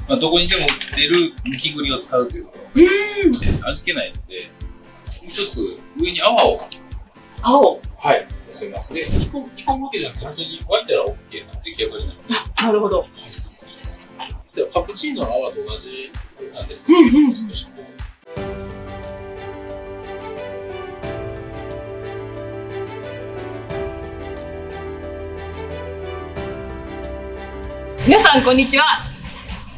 どこにでも売ってるむき栗を使うというところで味気ないので、もう一つ上に泡をはい乗せます。で、煮込むわけじゃなくて、普通に沸いたら OK な出来上がりなので。なるほど。ではカプチーノの泡と同じなんですけど、少しこう。皆さんこんにちは。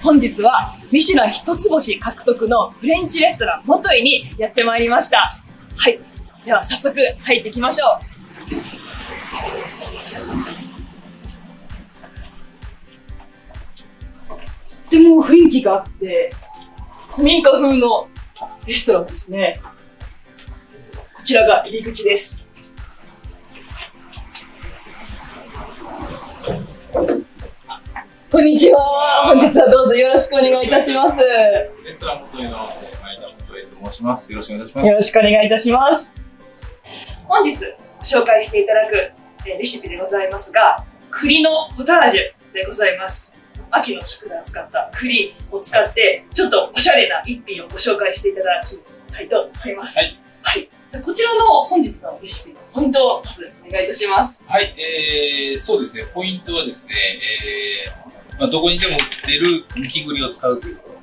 本日はミシュラン一つ星獲得のフレンチレストランモトイにやってまいりました。はい、では早速入っていきましょう。とても雰囲気があって古民家風のレストランですね。こちらが入り口です。こんにちは。本日はどうぞよろしくお願いいたします。レストランモトイの前田元栄と申します。よろしくお願いします。よろしくお願いいたします。本日紹介していただくレシピでございますが、栗のポタージュでございます。秋の食材を使った栗を使ってちょっとおしゃれな一品をご紹介していただきたいと思います。はい、こちらの本日のレシピのポイントをまずお願いいたします。はい、そうですね。ポイントはですね、どこにでも売ってるむき栗を使うというところ。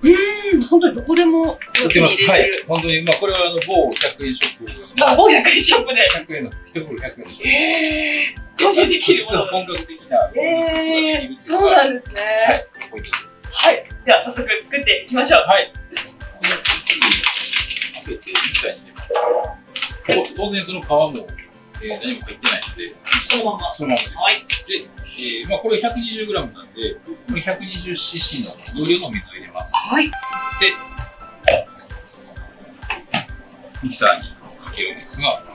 本当にどこでも売ってます。はい。本当に、これは某100円ショップ。某100円ショップで。100円の、一袋100円のショップ。本当にできるもの。本格的な。そうなんですね。はい。ポイントです。はい。では早速作っていきましょう。はい。この開けて、ミキサーに入れます。当然その皮も、何も入ってないので、そのまま。そのままです。はい。で、これ 120g なんで、これ 120cc の容量の水を入れます。はい。で、ミキサーにかけるんですが、こ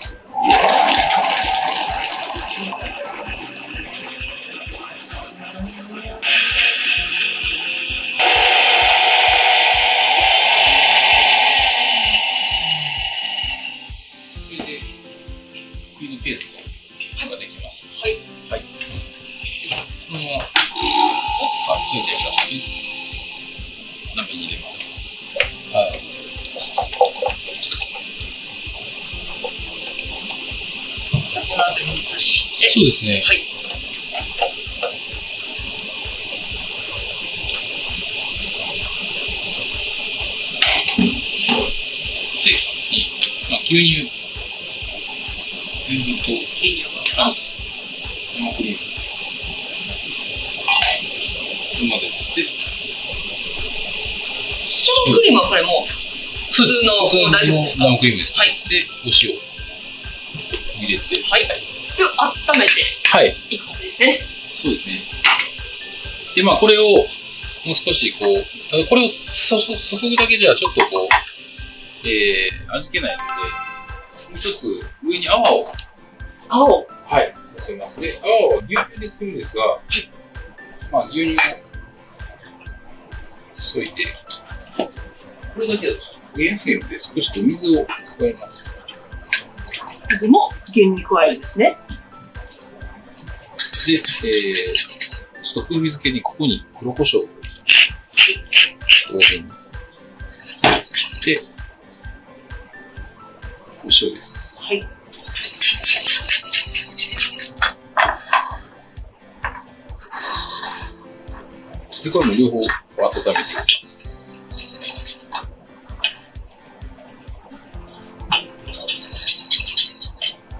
れで栗のペーストができます。はい。はい。このまま、水洗出して鍋に入れます。はい。この後に移して。そうですね。はい。で、牛乳とを混ぜます。生クリームを混ぜます。で、生クリームはこれも普通の大丈夫ですか？生クリームです。はい。で、お塩入れて、はい。で、温めていくことですね。そうですね。で、これをもう少しこう、ただこれを注ぐだけではちょっとこう、味気ないので、もう一つ上に泡をはい、乗せます。で、泡は牛乳で作るんですが、牛乳を注いで、これだけだと焦げやすいので、少し水を加えます。水も牛乳に加えるんですね。で、ちょっと風味付けにここに黒胡椒を多めに。で、お塩です。はい。で、これも両方温めていきます。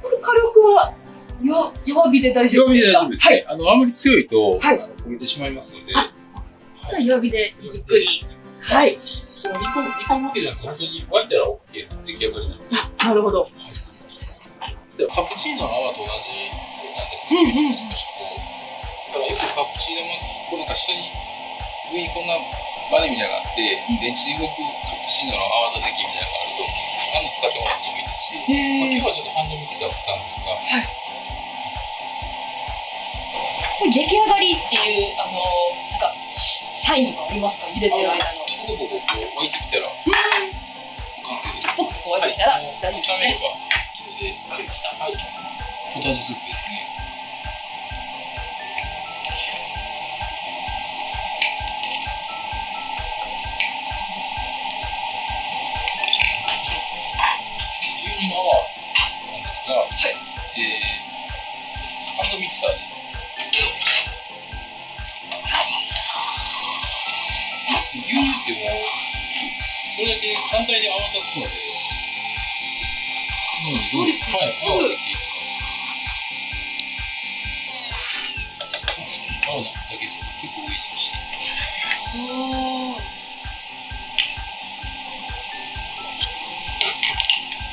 これ火力は弱火で大丈夫ですか？弱火で大丈夫ですね。あまり強いと焦げてしまいますので。弱火でじっくり。はい。その煮込むわけじゃなくて、本当に沸いたら OK な出来上がりなので。なるほど。でカプチーノの泡と同じなんですけど、少しこう、だからよくカプチーノもこうなんか下に上にこんなバネみたいなのがあって、電池で動くカプチーノの泡立て器みたいなのがあると、使ってもらってもいいですし、今日はちょっとハンドミキサーを使うんですが。はい。これ出来上がりっていうなんかサインとかありますか？茹でてる間の。ここ沸いてきたら完成です。ここ沸いてきたら大丈夫ですね。炒めればいいので、わかりました。はい。ポタージュスープですね。牛乳ってもうそれだけ簡単に泡立つので、そうですね。はい、泡ができていく泡だけです結構上にして。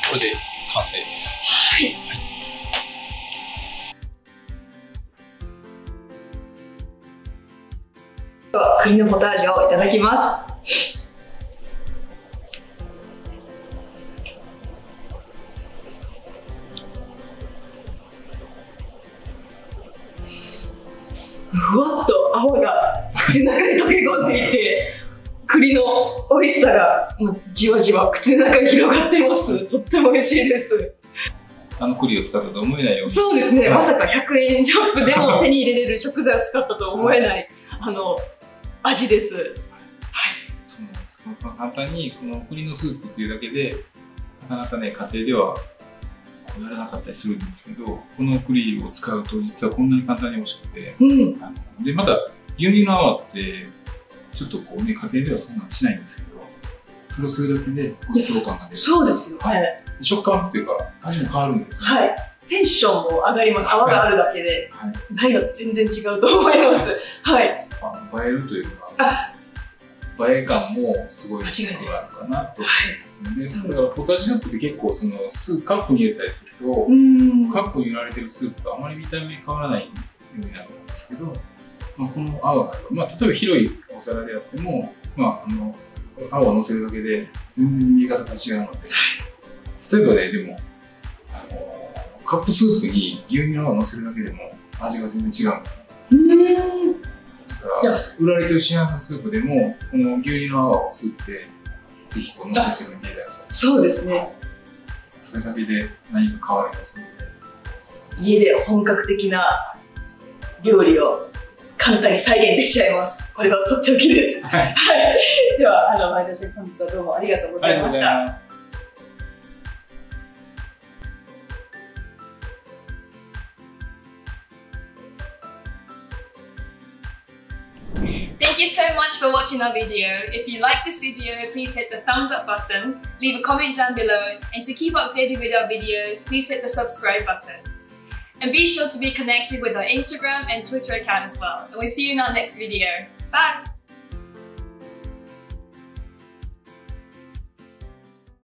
これで完成です。はい。では栗のポタージュをいただきます。ふわっと泡が口の中に溶け込んでいて、栗の美味しさがじわじわ口の中に広がっています。とっても美味しいです。栗を使ったと思えないように。そうですね。まさか100円ショップでも手に入れれる食材を使ったと思えない味です。はい。そうなんです。簡単にこの栗のスープっていうだけでなかなかね家庭ではやらなかったりするんですけど、この栗を使うと実はこんなに簡単に美味しくて、でまた牛乳の泡ってちょっとこうね家庭ではそんなにしないんですけど、それをするだけでごちそう感が出る。そうですよね。食感っていうか味も変わるんですね。はい。テンションも上がります。泡があるだけで、ないのと全然違うと思います。はい。映えるというか、映え感もすごい違いがあるかなと思いますね。だからポタージュナップって結構そのカップに入れたりすると、カップに入れられてるスープとあまり見た目変わらないようになるんですけど、この泡が例えば広いお皿であっても、泡を乗せるだけで全然見え方が違うので、例えばね、でもカップスープに牛乳の泡を乗せるだけでも味が全然違うんですね。だから売られてる市販のスープでもこの牛乳の泡を作ってぜひ乗せてみていただきたい。そうですね。それだけで何か変わりますので、家で本格的な料理を簡単に再現できちゃいます。これはとっておきです。はい。では前田シェフ、本日はどうもありがとうございました。Thank you so much for watching our video. If you like this video, please hit the thumbs up button, leave a comment down below, and to keep updated with our videos, please hit the subscribe button. And be sure to be connected with our Instagram and Twitter account as well. And we'll see you in our next video. Bye!